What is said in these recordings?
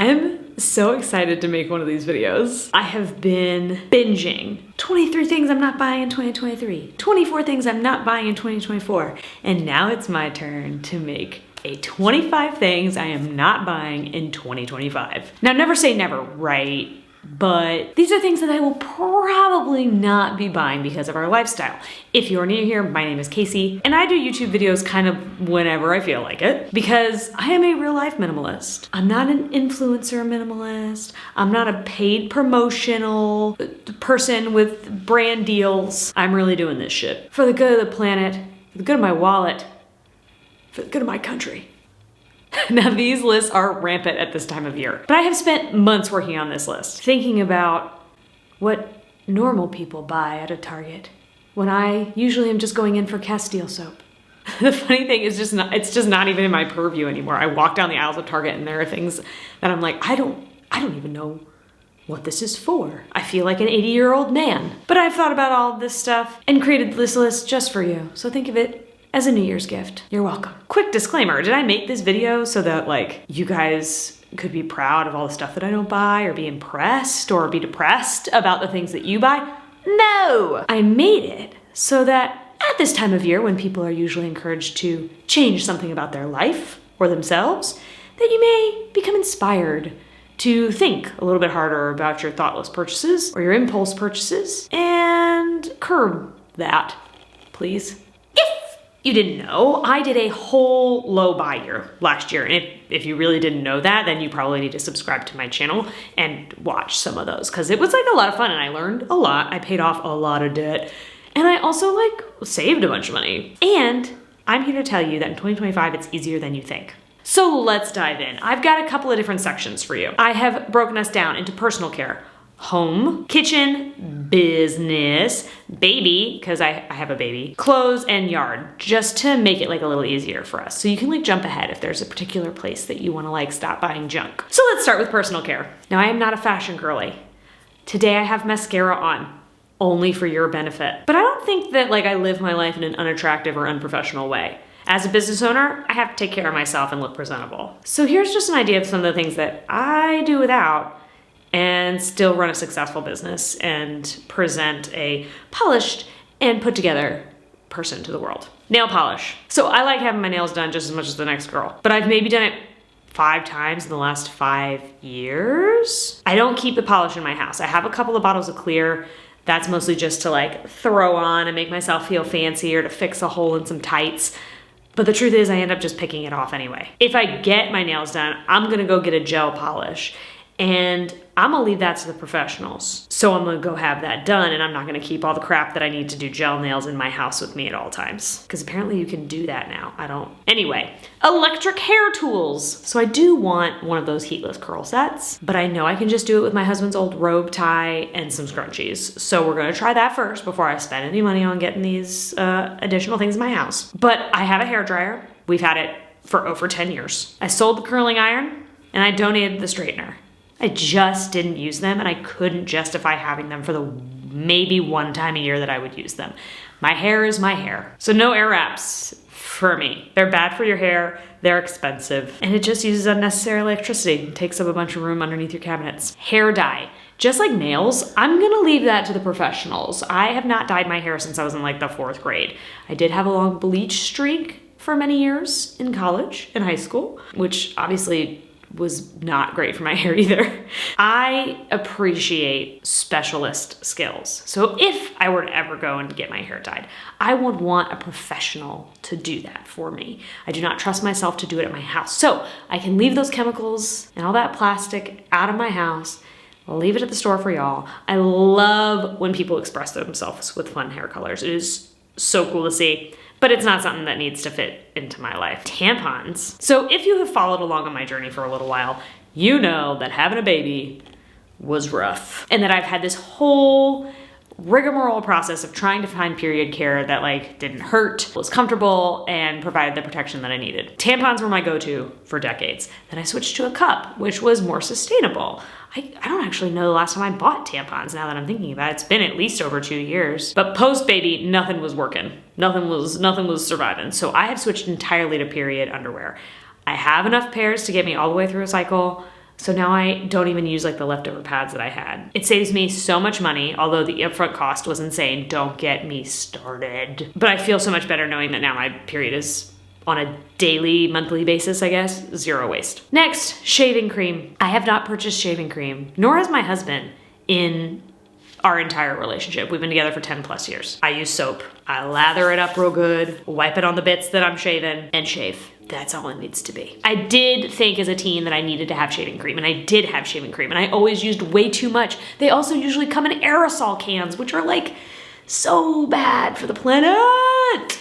I'm so excited to make one of these videos. I have been binging 23 things I'm not buying in 2023, 24 things I'm not buying in 2024, and now it's my turn to make a 25 things I am not buying in 2025. Now, never say never, right? But these are things that I will probably not be buying because of our lifestyle. If you're new here, my name is Casey, and I do YouTube videos kind of whenever I feel like it because I am a real life minimalist. I'm not an influencer minimalist. I'm not a paid promotional person with brand deals. I'm really doing this shit for the good of the planet, for the good of my wallet, for the good of my country. Now, these lists are rampant at this time of year, but I have spent months working on this list, thinking about what normal people buy at a Target when I usually am just going in for Castile soap. The funny thing is it's just not even in my purview anymore. I walk down the aisles of Target and there are things that I'm like, I don't even know what this is for. I feel like an 80-year-old man. But I've thought about all of this stuff and created this list just for you. So think of it as a New Year's gift. You're welcome. Quick disclaimer, did I make this video so that like you guys could be proud of all the stuff that I don't buy or be impressed or be depressed about the things that you buy? No! I made it so that at this time of year when people are usually encouraged to change something about their life or themselves, that you may become inspired to think a little bit harder about your thoughtless purchases or your impulse purchases and curb that, please. You didn't know, I did a whole low buy year last year. And if you really didn't know that, then you probably need to subscribe to my channel and watch some of those because it was like a lot of fun and I learned a lot. I paid off a lot of debt and I also like saved a bunch of money. And I'm here to tell you that in 2025, it's easier than you think. So let's dive in. I've got a couple of different sections for you. I have broken us down into personal care, home, kitchen, business, baby, because I have a baby, clothes, and yard, just to make it like a little easier for us. So you can like jump ahead if there's a particular place that you want to like stop buying junk. So let's start with personal care. Now, I am not a fashion girly. Today I have mascara on, only for your benefit. But I don't think that like I live my life in an unattractive or unprofessional way. As a business owner, I have to take care of myself and look presentable. So here's just an idea of some of the things that I do without and still run a successful business and present a polished and put together person to the world. Nail polish. So I like having my nails done just as much as the next girl, but I've maybe done it 5 times in the last 5 years. I don't keep the polish in my house. I have a couple of bottles of clear. That's mostly just to like throw on and make myself feel fancy or to fix a hole in some tights. But the truth is I end up just picking it off anyway. If I get my nails done, I'm gonna go get a gel polish. And I'm gonna leave that to the professionals. So I'm gonna go have that done and I'm not gonna keep all the crap that I need to do gel nails in my house with me at all times. Because apparently you can do that now. I don't. Anyway, electric hair tools. So I do want one of those heatless curl sets, but I know I can just do it with my husband's old robe tie and some scrunchies. So we're gonna try that first before I spend any money on getting these additional things in my house. But I have a hair dryer. We've had it for over 10 years. I sold the curling iron and I donated the straightener. I just didn't use them and I couldn't justify having them for the maybe one time a year that I would use them. My hair is my hair. So no air wraps for me. They're bad for your hair, they're expensive, and it just uses unnecessary electricity. It takes up a bunch of room underneath your cabinets. Hair dye. Just like nails, I'm gonna leave that to the professionals. I have not dyed my hair since I was in like the 4th grade. I did have a long bleach streak for many years in college and high school, which obviously was not great for my hair either. I appreciate specialist skills. So if I were to ever go and get my hair dyed, I would want a professional to do that for me. I do not trust myself to do it at my house. So I can leave those chemicals and all that plastic out of my house, leave it at the store for y'all. I love when people express themselves with fun hair colors. It is so cool to see. But it's not something that needs to fit into my life. Tampons. So if you have followed along on my journey for a little while, you know that having a baby was rough. And that I've had this whole rigmarole process of trying to find period care that like didn't hurt, was comfortable, and provided the protection that I needed. Tampons were my go-to for decades. Then I switched to a cup, which was more sustainable. I don't actually know the last time I bought tampons now that I'm thinking about it. It's been at least over 2 years. But post-baby, nothing was working. Nothing was surviving. So I have switched entirely to period underwear. I have enough pairs to get me all the way through a cycle. So now I don't even use like the leftover pads that I had. It saves me so much money, although the upfront cost was insane. Don't get me started. But I feel so much better knowing that now my period is on a daily, monthly basis, I guess. Zero waste. Next, shaving cream. I have not purchased shaving cream, nor has my husband in our entire relationship. We've been together for 10 plus years. I use soap. I lather it up real good, wipe it on the bits that I'm shaving, and shave. That's all it needs to be. I did think as a teen that I needed to have shaving cream, and I did have shaving cream, and I always used way too much. They also usually come in aerosol cans, which are like so bad for the planet.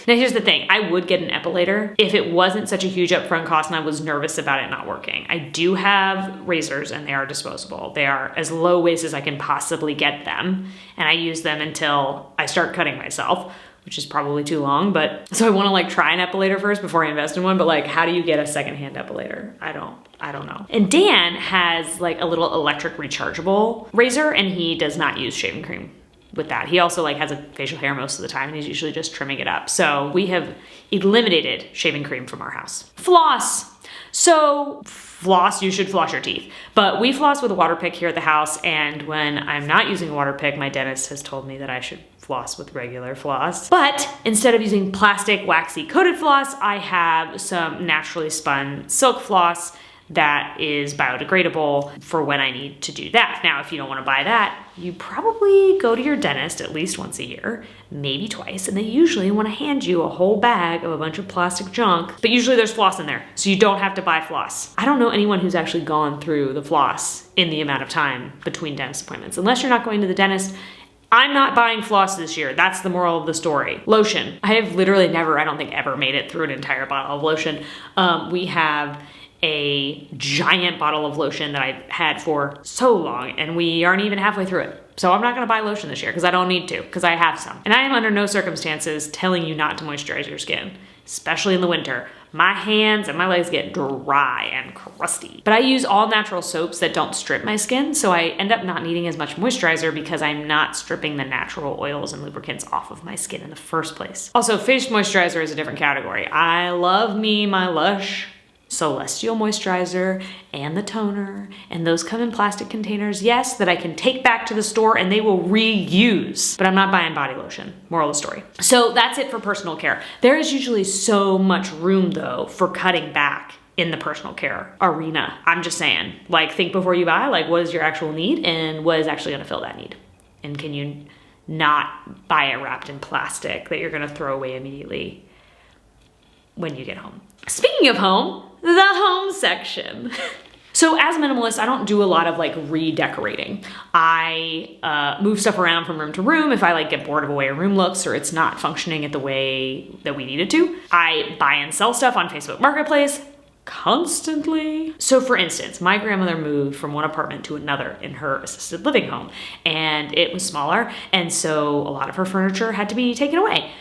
Now here's the thing, I would get an epilator if it wasn't such a huge upfront cost and I was nervous about it not working. I do have razors and they are disposable. They are as low waste as I can possibly get them, and I use them until I start cutting myself, which is probably too long, but so I want to like try an epilator first before I invest in one, but like how do you get a secondhand epilator? I don't know. And Dan has like a little electric rechargeable razor and he does not use shaving cream with that. He also like has a facial hair most of the time and he's usually just trimming it up. So we have eliminated shaving cream from our house. Floss. So floss, you should floss your teeth. But we floss with a water pick here at the house, and when I'm not using a water pick, my dentist has told me that I should floss with regular floss. But instead of using plastic waxy coated floss, I have some naturally spun silk floss that is biodegradable for when I need to do that. Now, if you don't want to buy that, you probably go to your dentist at least once a year, maybe twice, and they usually want to hand you a whole bag of a bunch of plastic junk, but usually there's floss in there, so you don't have to buy floss. I don't know anyone who's actually gone through the floss in the amount of time between dentist appointments. Unless you're not going to the dentist, I'm not buying floss this year. That's the moral of the story. Lotion. I have literally never, I don't think ever made it through an entire bottle of lotion. We have a giant bottle of lotion that I've had for so long and we aren't even halfway through it. So I'm not gonna buy lotion this year because I don't need to, because I have some. And I am under no circumstances telling you not to moisturize your skin, especially in the winter. My hands and my legs get dry and crusty. But I use all natural soaps that don't strip my skin, so I end up not needing as much moisturizer because I'm not stripping the natural oils and lubricants off of my skin in the first place. Also, face moisturizer is a different category. I love me my Lush Celestial Moisturizer and the toner, and those come in plastic containers, yes, that I can take back to the store and they will reuse, but I'm not buying body lotion, moral of the story. So that's it for personal care. There is usually so much room though for cutting back in the personal care arena. I'm just saying, like, think before you buy, like what is your actual need and what is actually gonna fill that need? And can you not buy it wrapped in plastic that you're gonna throw away immediately when you get home? Speaking of home, the home section. So as a minimalist, I don't do a lot of like redecorating. I move stuff around from room to room if I like get bored of the way a room looks or it's not functioning at the way that we need it to. I buy and sell stuff on Facebook Marketplace constantly. So for instance, my grandmother moved from one apartment to another in her assisted living home, and it was smaller, and so a lot of her furniture had to be taken away.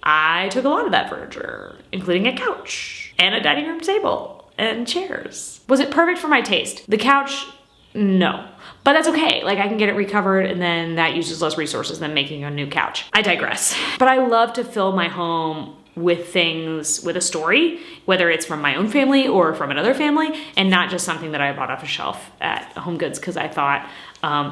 I took a lot of that furniture, including a couch and a dining room table and chairs. Was it perfect for my taste? The couch, no. But that's okay, like I can get it recovered and then that uses less resources than making a new couch. I digress. But I love to fill my home with things with a story, whether it's from my own family or from another family, and not just something that I bought off a shelf at Home Goods because I thought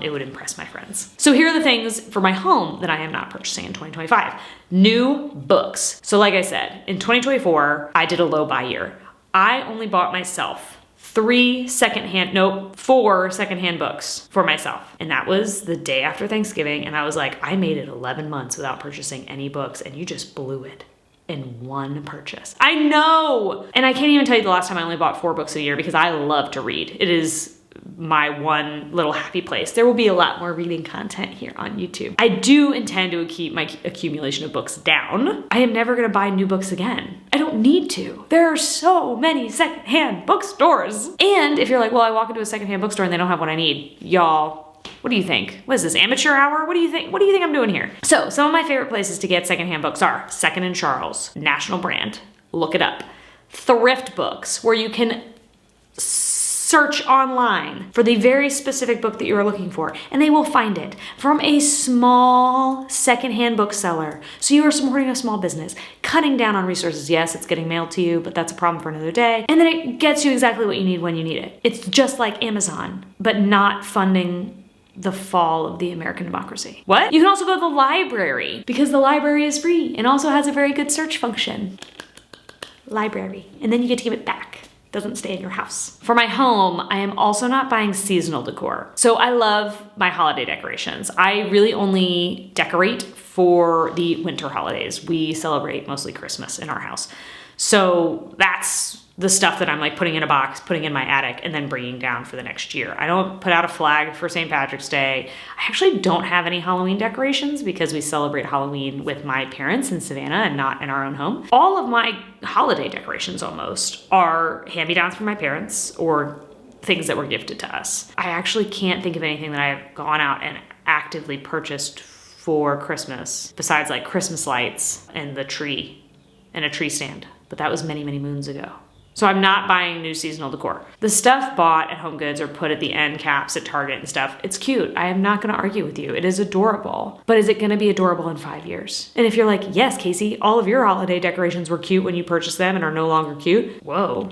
it would impress my friends. So here are the things for my home that I am not purchasing in 2025. New books. So like I said, in 2024, I did a low buy year. I only bought myself 4 secondhand books for myself. And that was the day after Thanksgiving. And I was like, I made it 11 months without purchasing any books and you just blew it in one purchase. I know! And I can't even tell you the last time I only bought 4 books a year because I love to read. It is my one little happy place. There will be a lot more reading content here on YouTube. I do intend to keep my accumulation of books down. I am never gonna buy new books again. I don't need to. There are so many secondhand bookstores. And if you're like, well, I walk into a secondhand bookstore and they don't have what I need, y'all, what do you think? What is this, amateur hour? What do you think? What do you think I'm doing here? So some of my favorite places to get secondhand books are Second and Charles, national brand. Look it up. Thrift books, where you can search online for the very specific book that you are looking for, and they will find it from a small secondhand bookseller. So you are supporting a small business, cutting down on resources. Yes, it's getting mailed to you, but that's a problem for another day. And then it gets you exactly what you need when you need it. It's just like Amazon, but not funding the fall of the American democracy. What? You can also go to the library because the library is free and also has a very good search function. Library. And then you get to give it back. It doesn't stay in your house. For my home, I am also not buying seasonal decor. So I love my holiday decorations. I really only decorate for the winter holidays. We celebrate mostly Christmas in our house. So that's the stuff that I'm like putting in a box, putting in my attic, and then bringing down for the next year. I don't put out a flag for St. Patrick's Day. I actually don't have any Halloween decorations because we celebrate Halloween with my parents in Savannah and not in our own home. All of my holiday decorations almost are hand-me-downs from my parents or things that were gifted to us. I actually can't think of anything that I have gone out and actively purchased for Christmas besides like Christmas lights and the tree and a tree stand. But that was many, many moons ago. So I'm not buying new seasonal decor. The stuff bought at Home Goods or put at the end caps at Target and stuff, it's cute. I am not gonna argue with you. It is adorable. But is it gonna be adorable in 5 years? And if you're like, yes, Casey, all of your holiday decorations were cute when you purchased them and are no longer cute, whoa.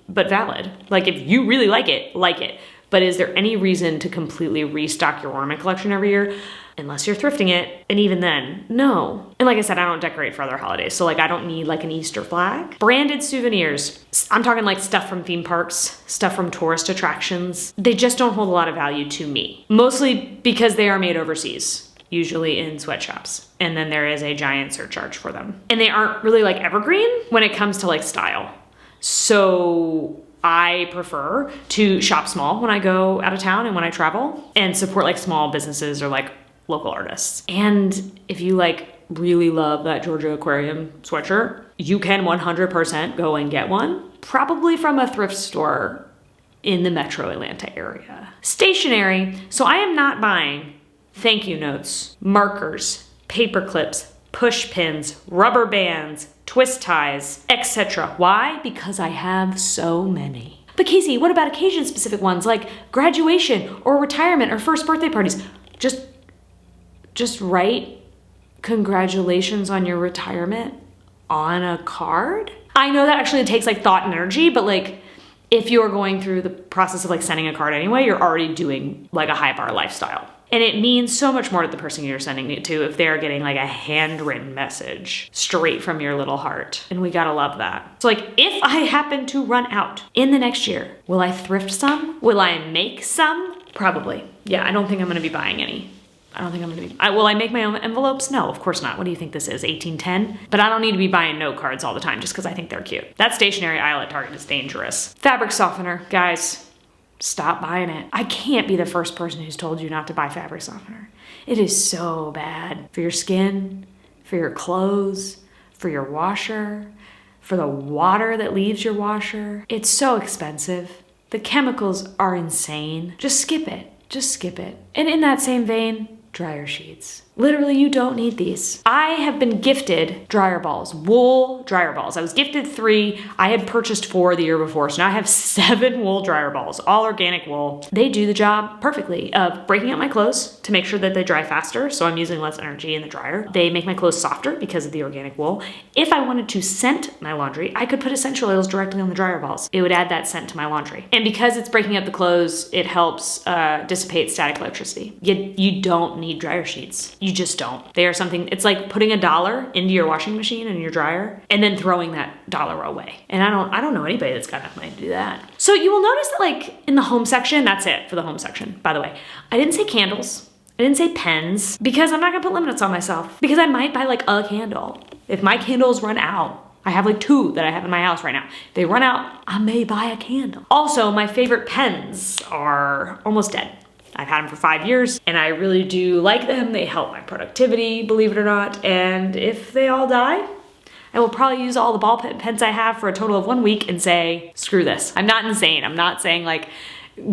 But valid. Like if you really like it, like it. But is there any reason to completely restock your ornament collection every year? Unless you're thrifting it, and even then, no. And like I said, I don't decorate for other holidays, so like I don't need like an Easter flag. Branded souvenirs. I'm talking like stuff from theme parks, stuff from tourist attractions. They just don't hold a lot of value to me. Mostly because they are made overseas, usually in sweatshops. And then there is a giant surcharge for them. And they aren't really like evergreen when it comes to like style. So I prefer to shop small when I go out of town and when I travel and support like small businesses or like local artists. And if you like really love that Georgia Aquarium sweatshirt, you can 100% go and get one, probably from a thrift store in the metro Atlanta area. Stationery. So I am not buying thank you notes, markers, paper clips, push pins, rubber bands, twist ties, etc. Why? Because I have so many. But Casey, what about occasion specific ones like graduation or retirement or first birthday parties? Just write congratulations on your retirement on a card? I know that actually takes like thought and energy, but like if you're going through the process of like sending a card anyway, you're already doing like a high bar lifestyle. And it means so much more to the person you're sending it to if they're getting like a handwritten message straight from your little heart. And we gotta love that. So like if I happen to run out in the next year, will I thrift some? Will I make some? Probably. Yeah, I don't think I'm gonna be buying any. Will I make my own envelopes? No, of course not. What do you think this is, 1810? But I don't need to be buying note cards all the time just because I think they're cute. That stationery aisle at Target is dangerous. Fabric softener, guys, stop buying it. I can't be the first person who's told you not to buy fabric softener. It is so bad for your skin, for your clothes, for your washer, for the water that leaves your washer. It's so expensive. The chemicals are insane. Just skip it. Just skip it. And in that same vein, dryer sheets. Literally, you don't need these. I have been gifted dryer balls, wool dryer balls. I was gifted 3. I had purchased 4 the year before, so now I have 7 wool dryer balls, all organic wool. They do the job perfectly of breaking up my clothes to make sure that they dry faster, so I'm using less energy in the dryer. They make my clothes softer because of the organic wool. If I wanted to scent my laundry, I could put essential oils directly on the dryer balls. It would add that scent to my laundry. And because it's breaking up the clothes, it helps dissipate static electricity. You don't need dryer sheets. You just don't. They are something, it's like putting $1 into your washing machine and your dryer and then throwing that $1 away. And I don't know anybody that's got enough money to do that. So you will notice that like in the home section, that's it for the home section, by the way. I didn't say candles. I didn't say pens because I'm not gonna put limits on myself because I might buy like a candle. If my candles run out, I have like 2 that I have in my house right now. If they run out, I may buy a candle. Also, my favorite pens are almost dead. I've had them for 5 years and I really do like them. They help my productivity, believe it or not. And if they all die, I will probably use all the ball pens I have for a total of 1 week and say, screw this. I'm not insane. I'm not saying like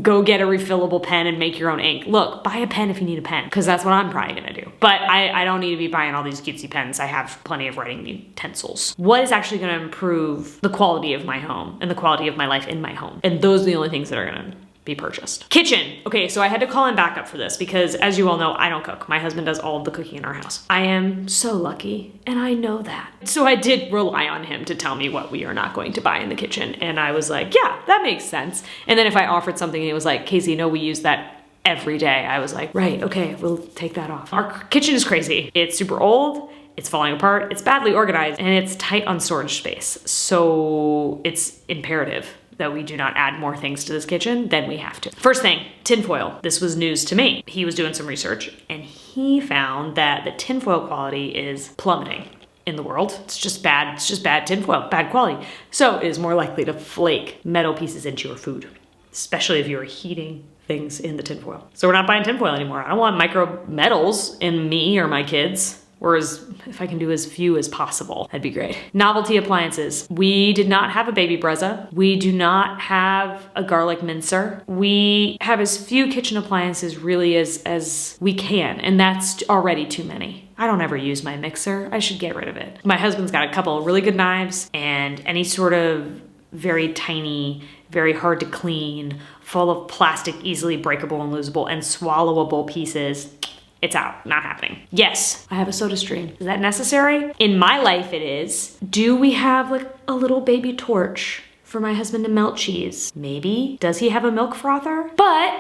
go get a refillable pen and make your own ink. Look, buy a pen if you need a pen, because that's what I'm probably gonna do. But I don't need to be buying all these cutesy pens. I have plenty of writing utensils. What is actually gonna improve the quality of my home and the quality of my life in my home? And those are the only things that are gonna be purchased. Kitchen. Okay, so I had to call in backup for this because, as you all know, I don't cook. My husband does all of the cooking in our house. I am so lucky, and I know that. So I did rely on him to tell me what we are not going to buy in the kitchen. And I was like, yeah, that makes sense. And then if I offered something and he was like, Casey, no, we use that every day, I was like, right, okay, we'll take that off. Our kitchen is crazy. It's super old. It's falling apart. It's badly organized, and it's tight on storage space. So it's imperative that we do not add more things to this kitchen than we have to. First thing, tinfoil. This was news to me. He was doing some research and he found that the tinfoil quality is plummeting in the world. It's just bad tinfoil, bad quality. So it is more likely to flake metal pieces into your food, especially if you're heating things in the tinfoil. So we're not buying tinfoil anymore. I don't want micro metals in me or my kids. Or if I can do as few as possible, that'd be great. Novelty appliances. We did not have a baby Brezza. We do not have a garlic mincer. We have as few kitchen appliances really as we can, and that's already too many. I don't ever use my mixer. I should get rid of it. My husband's got a couple of really good knives, and any sort of very tiny, very hard to clean, full of plastic, easily breakable and losable and swallowable pieces. It's out, not happening. Yes, I have a soda stream. Is that necessary? In my life it is. Do we have like a little baby torch for my husband to melt cheese? Maybe. Does he have a milk frother? But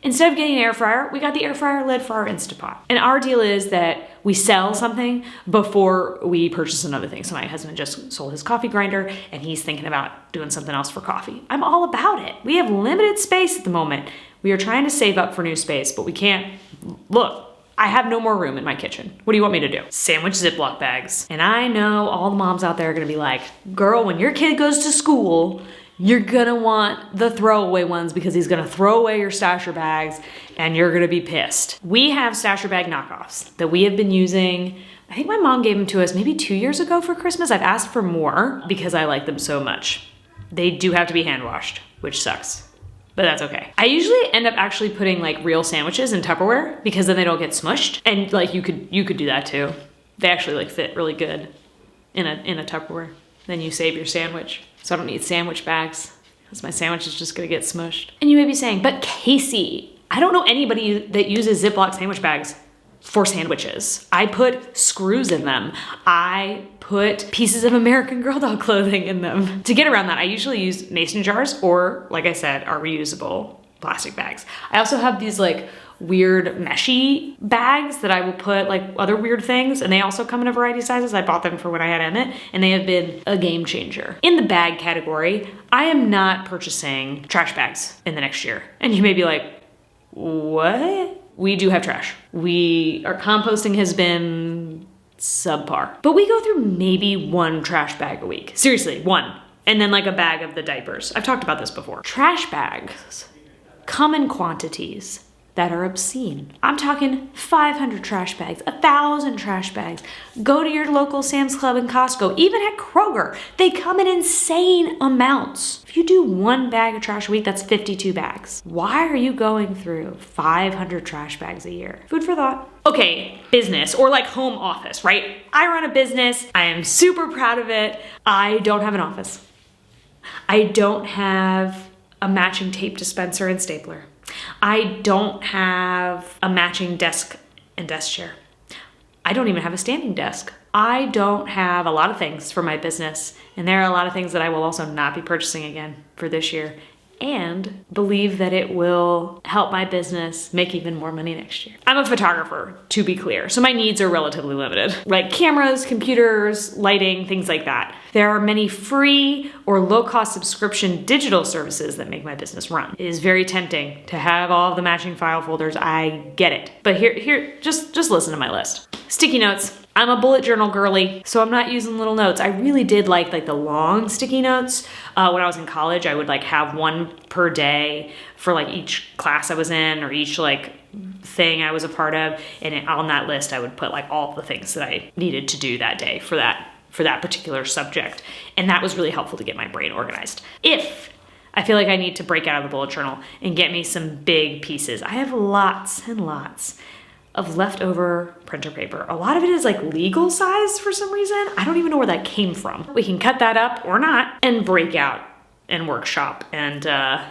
instead of getting an air fryer, we got the air fryer lid for our Instapot. And our deal is that we sell something before we purchase another thing. So my husband just sold his coffee grinder and he's thinking about doing something else for coffee. I'm all about it. We have limited space at the moment. We are trying to save up for new space, but we can't. Look, I have no more room in my kitchen. What do you want me to do? Sandwich Ziploc bags. And I know all the moms out there are gonna be like, girl, when your kid goes to school, you're gonna want the throwaway ones because he's gonna throw away your stasher bags and you're gonna be pissed. We have stasher bag knockoffs that we have been using. I think my mom gave them to us maybe 2 years ago for Christmas. I've asked for more because I like them so much. They do have to be hand washed, which sucks. But that's okay. I usually end up actually putting like real sandwiches in Tupperware because then they don't get smushed. And like you could do that too. They actually like fit really good in a Tupperware. Then you save your sandwich. So I don't need sandwich bags because my sandwich is just gonna get smushed. And you may be saying, but Casey, I don't know anybody that uses Ziploc sandwich bags for sandwiches. I put screws in them. I put pieces of American Girl doll clothing in them. To get around that, I usually use mason jars or, like I said, our reusable plastic bags. I also have these like weird meshy bags that I will put like other weird things, and they also come in a variety of sizes. I bought them for when I had Emmett, and they have been a game changer. In the bag category, I am not purchasing trash bags in the next year. And you may be like, what? We do have trash. Our composting has been subpar. But we go through maybe one trash bag a week. Seriously, one. And then like a bag of the diapers. I've talked about this before. Trash bags come in quantities that are obscene. I'm talking 500 trash bags, 1,000 trash bags. Go to your local Sam's Club and Costco, even at Kroger. They come in insane amounts. If you do one bag of trash a week, that's 52 bags. Why are you going through 500 trash bags a year? Food for thought. Okay, business or like home office, right? I run a business. I am super proud of it. I don't have an office. I don't have a matching tape dispenser and stapler. I don't have a matching desk and desk chair. I don't even have a standing desk. I don't have a lot of things for my business, and there are a lot of things that I will also not be purchasing again for this year, and believe that it will help my business make even more money next year. I'm a photographer, to be clear, so my needs are relatively limited, like cameras, computers, lighting, things like that. There are many free or low-cost subscription digital services that make my business run. It is very tempting to have all of the matching file folders. I get it. But here, just listen to my list. Sticky notes. I'm a bullet journal girly, so I'm not using little notes. I really did like the long sticky notes. When I was in college, I would like have one per day for like each class I was in or each like thing I was a part of. And on that list, I would put like all the things that I needed to do that day for that particular subject. And that was really helpful to get my brain organized. If I feel like I need to break out of the bullet journal and get me some big pieces. I have lots and lots of leftover printer paper. A lot of it is like legal size for some reason. I don't even know where that came from. We can cut that up or not and break out and workshop and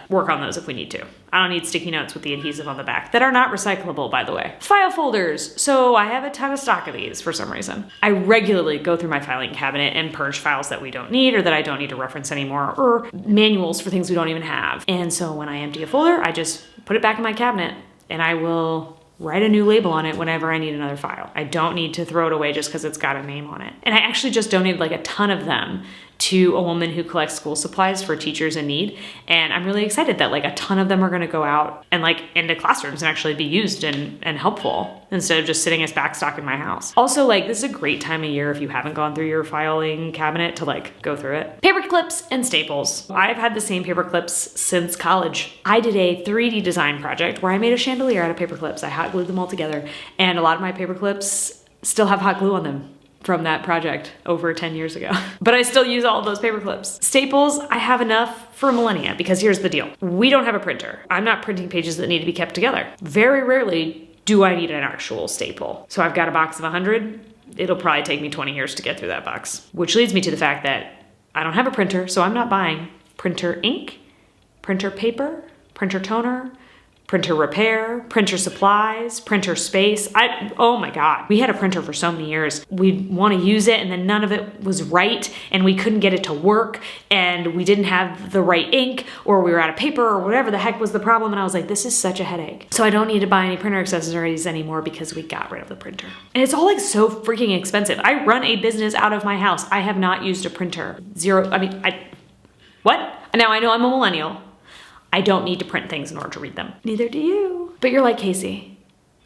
work on those if we need to. I don't need sticky notes with the adhesive on the back that are not recyclable, by the way. File folders. So I have a ton of stock of these for some reason. I regularly go through my filing cabinet and purge files that we don't need or that I don't need to reference anymore, or manuals for things we don't even have. And so when I empty a folder, I just put it back in my cabinet and I will write a new label on it whenever I need another file. I don't need to throw it away just because it's got a name on it. And I actually just donated like a ton of them to a woman who collects school supplies for teachers in need. And I'm really excited that like a ton of them are gonna go out and like into classrooms and actually be used and helpful instead of just sitting as backstock in my house. Also, like, this is a great time of year if you haven't gone through your filing cabinet to like go through it. Paper clips and staples. I've had the same paper clips since college. I did a 3D design project where I made a chandelier out of paper clips. I hot glued them all together, and a lot of my paper clips still have hot glue on them from that project over 10 years ago. But I still use all of those paper clips. Staples, I have enough for millennia, because here's the deal. We don't have a printer. I'm not printing pages that need to be kept together. Very rarely do I need an actual staple. So I've got a box of 100. It'll probably take me 20 years to get through that box. Which leads me to the fact that I don't have a printer, so I'm not buying printer ink, printer paper, printer toner, printer repair, printer supplies, printer space. Oh my God. We had a printer for so many years. We'd want to use it and then none of it was right and we couldn't get it to work and we didn't have the right ink or we were out of paper or whatever the heck was the problem. And I was like, this is such a headache. So I don't need to buy any printer accessories anymore because we got rid of the printer. And it's all like so freaking expensive. I run a business out of my house. I have not used a printer. What? Now I know I'm a millennial. I don't need to print things in order to read them. Neither do you. But you're like, Casey,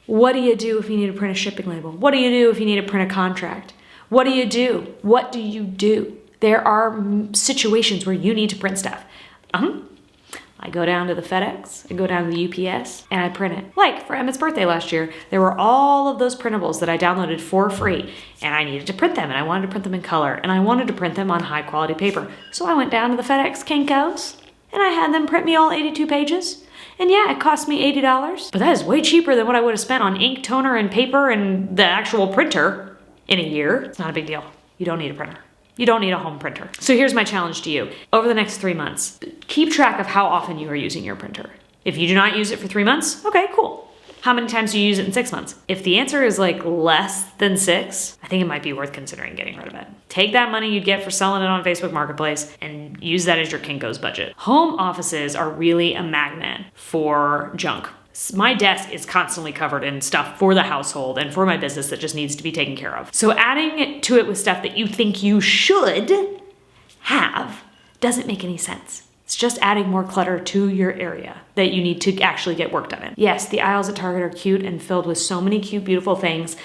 what do you do if you need to print a shipping label? What do you do if you need to print a contract? What do you do? What do you do? There are situations where you need to print stuff. I go down to the FedEx, I go down to the UPS, and I print it. Like for Emmett's birthday last year, there were all of those printables that I downloaded for free, and I needed to print them, and I wanted to print them in color, and I wanted to print them on high quality paper. So I went down to the FedEx Kinko's, and I had them print me all 82 pages. And yeah, it cost me $80, but that is way cheaper than what I would have spent on ink, toner, and paper and the actual printer in a year. It's not a big deal. You don't need a printer. You don't need a home printer. So here's my challenge to you. Over the next 3 months, keep track of how often you are using your printer. If you do not use it for 3 months, okay, cool. How many times do you use it in 6 months? If the answer is like less than 6, I think it might be worth considering getting rid of it. Take that money you'd get for selling it on Facebook Marketplace and use that as your Kinko's budget. Home offices are really a magnet for junk. My desk is constantly covered in stuff for the household and for my business that just needs to be taken care of. So adding to it with stuff that you think you should have doesn't make any sense. It's just adding more clutter to your area that you need to actually get work done in. Yes, the aisles at Target are cute and filled with so many cute, beautiful things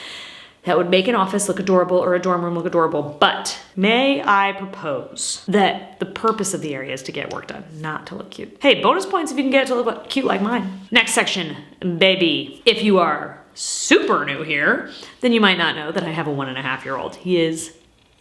that would make an office look adorable or a dorm room look adorable. But may I propose that the purpose of the area is to get work done, not to look cute. Hey, bonus points if you can get it to look cute like mine. Next section, baby. If you are super new here, then you might not know that I have a 1.5-year-old. He is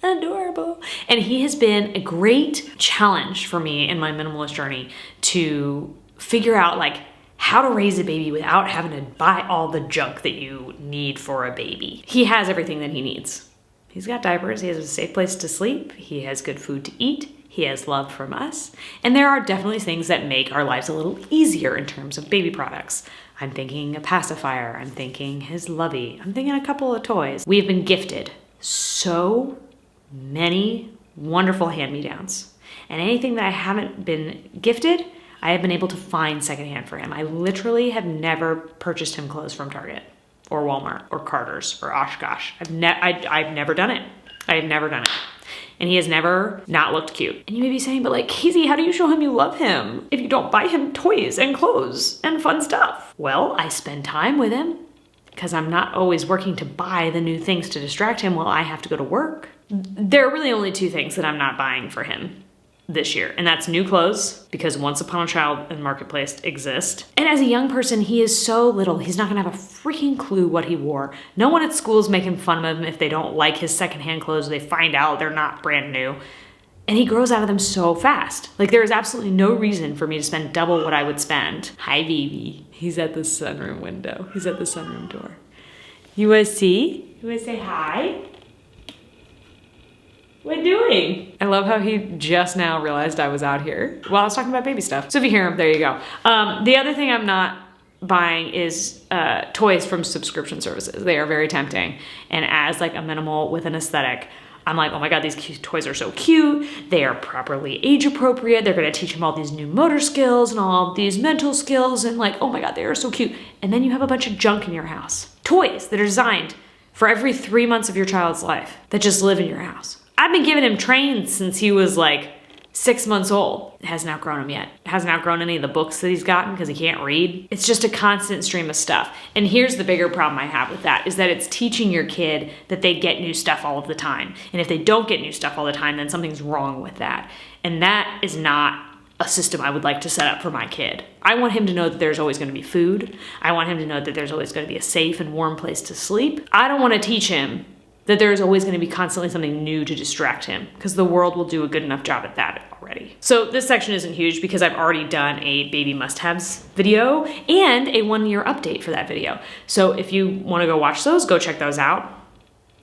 adorable. And he has been a great challenge for me in my minimalist journey to figure out like how to raise a baby without having to buy all the junk that you need for a baby. He has everything that he needs. He's got diapers, he has a safe place to sleep, he has good food to eat, he has love from us, and there are definitely things that make our lives a little easier in terms of baby products. I'm thinking a pacifier, I'm thinking his Lovey, I'm thinking a couple of toys. We have been gifted so many wonderful hand-me-downs. And anything that I haven't been gifted, I have been able to find secondhand for him. I literally have never purchased him clothes from Target or Walmart or Carter's or Oshkosh. I've never done it. I have never done it. And he has never not looked cute. And you may be saying, but like, Casey, how do you show him you love him if you don't buy him toys and clothes and fun stuff? Well, I spend time with him because I'm not always working to buy the new things to distract him while I have to go to work. There are really only 2 things that I'm not buying for him this year, and that's new clothes, because Once Upon a Child and Marketplace exist. And as a young person, he is so little, he's not gonna have a freaking clue what he wore. No one at school is making fun of him if they don't like his secondhand clothes, they find out they're not brand new. And he grows out of them so fast. Like, there is absolutely no reason for me to spend double what I would spend. Hi, baby. He's at the sunroom window. He's at the sunroom door. You wanna see? You wanna say hi? What doing? I love how he just now realized I was out here while I was talking about baby stuff. So if you hear him, there you go. The other thing I'm not buying is toys from subscription services. They are very tempting. And as like a minimal with an aesthetic, I'm like, oh my God, these toys are so cute. They are properly age appropriate. They're gonna teach him all these new motor skills and all these mental skills, and like, oh my God, they are so cute. And then you have a bunch of junk in your house. Toys that are designed for every 3 months of your child's life that just live in your house. I've been giving him trains since he was like 6 months old. It hasn't outgrown him yet. It hasn't outgrown any of the books that he's gotten because he can't read. It's just a constant stream of stuff. And here's the bigger problem I have with that, is that it's teaching your kid that they get new stuff all of the time. And if they don't get new stuff all the time, then something's wrong with that. And that is not a system I would like to set up for my kid. I want him to know that there's always going to be food. I want him to know that there's always going to be a safe and warm place to sleep. I don't want to teach him that there's always going to be constantly something new to distract him, because the world will do a good enough job at that already. So this section isn't huge because I've already done a baby must-haves video and a 1-year update for that video. So if you want to go watch those, go check those out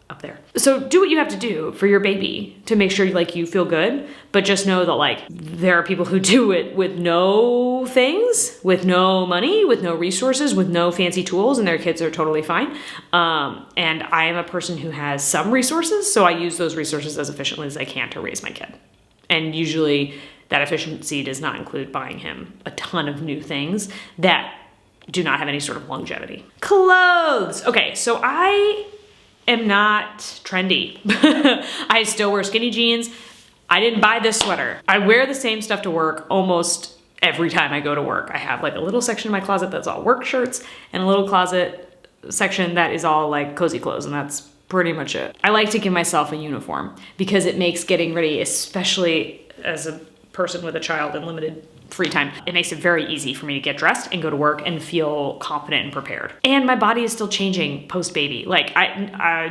up there. So do what you have to do for your baby to make sure like you feel good, but just know that like there are people who do it with no things, with no money, with no resources, with no fancy tools, and their kids are totally fine. And I am a person who has some resources, so I use those resources as efficiently as I can to raise my kid. And usually that efficiency does not include buying him a ton of new things that do not have any sort of longevity. Clothes. Okay, so I am not trendy. I still wear skinny jeans. I didn't buy this sweater. I wear the same stuff to work almost every time I go to work. I have like a little section in my closet that's all work shirts and a little closet section that is all like cozy clothes, and that's pretty much it. I like to give myself a uniform because it makes getting ready, especially as a person with a child and limited free time, it makes it very easy for me to get dressed and go to work and feel confident and prepared. And my body is still changing post-baby. Like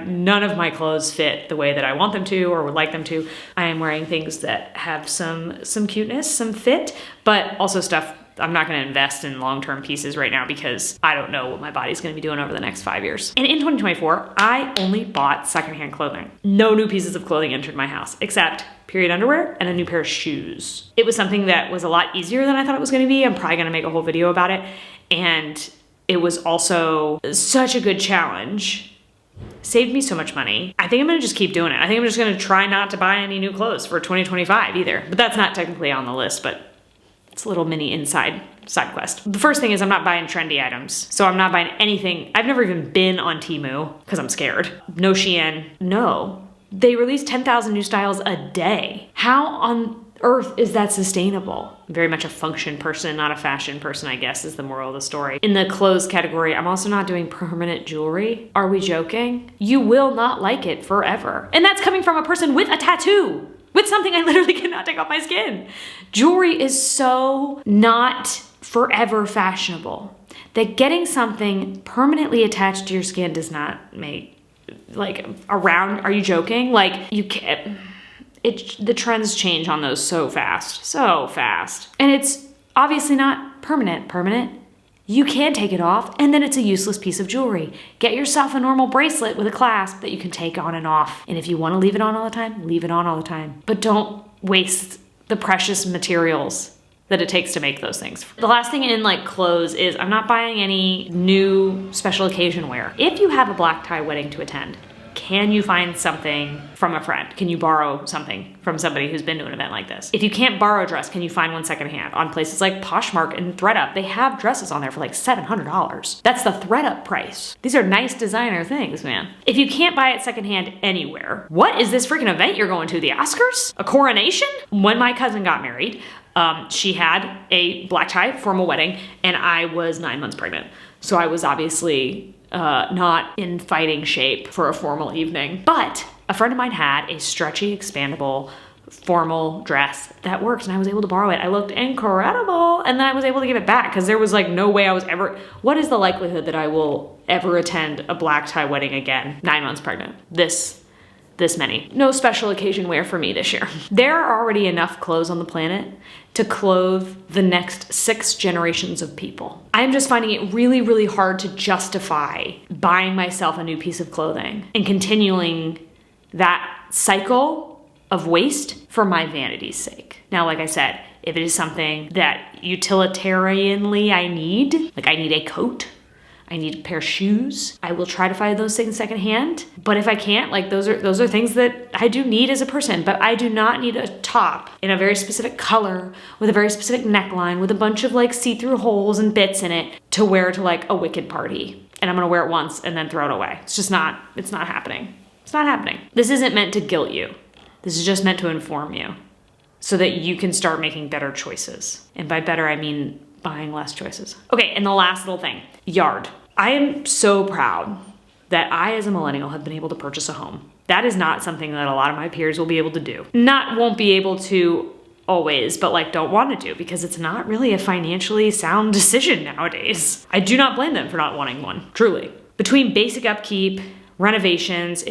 none of my clothes fit the way that I want them to or would like them to. I am wearing things that have some cuteness, some fit, but also stuff I'm not going to invest in long-term pieces right now because I don't know what my body's going to be doing over the next 5 years. And in 2024, I only bought secondhand clothing. No new pieces of clothing entered my house, except period underwear and a new pair of shoes. It was something that was a lot easier than I thought it was going to be. I'm probably going to make a whole video about it. And it was also such a good challenge. Saved me so much money. I think I'm gonna just keep doing it. I think I'm just gonna try not to buy any new clothes for 2025 either. But that's not technically on the list, but it's a little mini side quest. The first thing is I'm not buying trendy items. So I'm not buying anything. I've never even been on Temu because I'm scared. No Shein, no. They release 10,000 new styles a day. How on earth is that sustainable? I'm very much a function person, not a fashion person, I guess, is the moral of the story. In the clothes category, I'm also not doing permanent jewelry. Are we joking? You will not like it forever. And that's coming from a person with a tattoo, with something I literally cannot take off my skin. Jewelry is so not forever fashionable that getting something permanently attached to your skin does not make, like, around, are you joking? Like, you can't, the trends change on those so fast. And it's obviously not permanent. You can take it off and then it's a useless piece of jewelry. Get yourself a normal bracelet with a clasp that you can take on and off. And if you want to leave it on all the time, leave it on all the time. But don't waste the precious materials that it takes to make those things. The last thing in like clothes is I'm not buying any new special occasion wear. If you have a black tie wedding to attend, can you find something from a friend? Can you borrow something from somebody who's been to an event like this? If you can't borrow a dress, can you find one secondhand? On places like Poshmark and ThredUp, they have dresses on there for like $700. That's the ThredUp price. These are nice designer things, man. If you can't buy it secondhand anywhere, what is this freaking event you're going to? The Oscars? A coronation? When my cousin got married, she had a black tie formal wedding and I was 9 months pregnant. So I was obviously not in fighting shape for a formal evening, but a friend of mine had a stretchy, expandable, formal dress that worked and I was able to borrow it. I looked incredible and then I was able to give it back because there was like no way I was ever, what is the likelihood that I will ever attend a black tie wedding again 9 months pregnant? This this many. No special occasion wear for me this year. There are already enough clothes on the planet to clothe the next 6 generations of people. I'm just finding it really, really hard to justify buying myself a new piece of clothing and continuing that cycle of waste for my vanity's sake. Now, like I said, if it is something that utilitarianly I need, like I need a coat, I need a pair of shoes, I will try to find those things secondhand. But if I can't, like those are things that I do need as a person, but I do not need a top in a very specific color with a very specific neckline with a bunch of like see-through holes and bits in it to wear to like a wicked party. And I'm gonna wear it once and then throw it away. It's not happening. It's not happening. This isn't meant to guilt you. This is just meant to inform you so that you can start making better choices. And by better, I mean buying less choices. Okay, and the last little thing, yard. I am so proud that I, as a millennial, have been able to purchase a home. That is not something that a lot of my peers will be able to do. Won't be able to always, but like don't want to do because it's not really a financially sound decision nowadays. I do not blame them for not wanting one, truly. Between basic upkeep, renovations,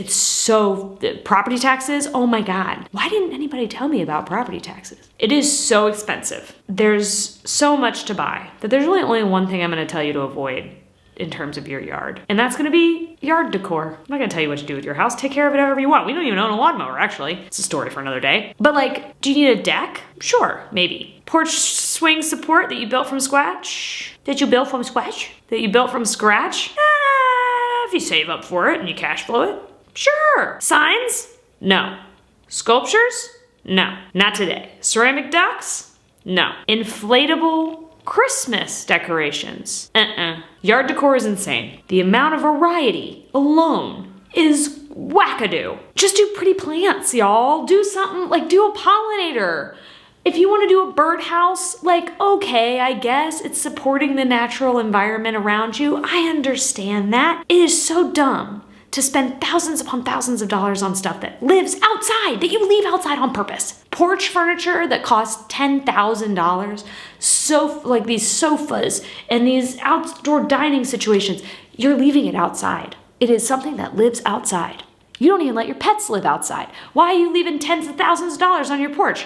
property taxes, oh my God. Why didn't anybody tell me about property taxes? It is so expensive. There's so much to buy that there's really only one thing I'm gonna tell you to avoid in terms of your yard. And that's gonna be yard decor. I'm not gonna tell you what to do with your house. Take care of it however you want. We don't even own a lawnmower, actually. It's a story for another day. But like, do you need a deck? Sure, maybe. Porch swing support that you built from scratch? That you built from scratch? If you save up for it and you cash flow it, sure. Signs? No. Sculptures? No. Not today. Ceramic ducks? No. Inflatable Christmas decorations? Yard decor is insane. The amount of variety alone is wackadoo. Just do pretty plants, y'all. Do something, like do a pollinator. If you want to do a birdhouse, like, okay, I guess it's supporting the natural environment around you. I understand that. It is so dumb to spend thousands upon thousands of dollars on stuff that lives outside, that you leave outside on purpose. Porch furniture that costs $10,000, like these sofas and these outdoor dining situations, you're leaving it outside. It is something that lives outside. You don't even let your pets live outside. Why are you leaving tens of thousands of dollars on your porch?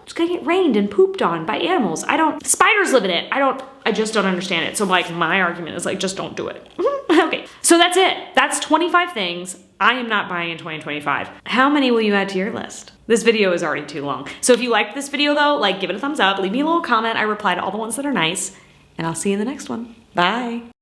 It's gonna get rained and pooped on by animals. Spiders live in it. I just don't understand it. So like my argument is like, just don't do it. Okay, so that's it. That's 25 things I am not buying in 2025. How many will you add to your list? This video is already too long. So if you liked this video though, like give it a thumbs up, leave me a little comment. I reply to all the ones that are nice, and I'll see you in the next one. Bye.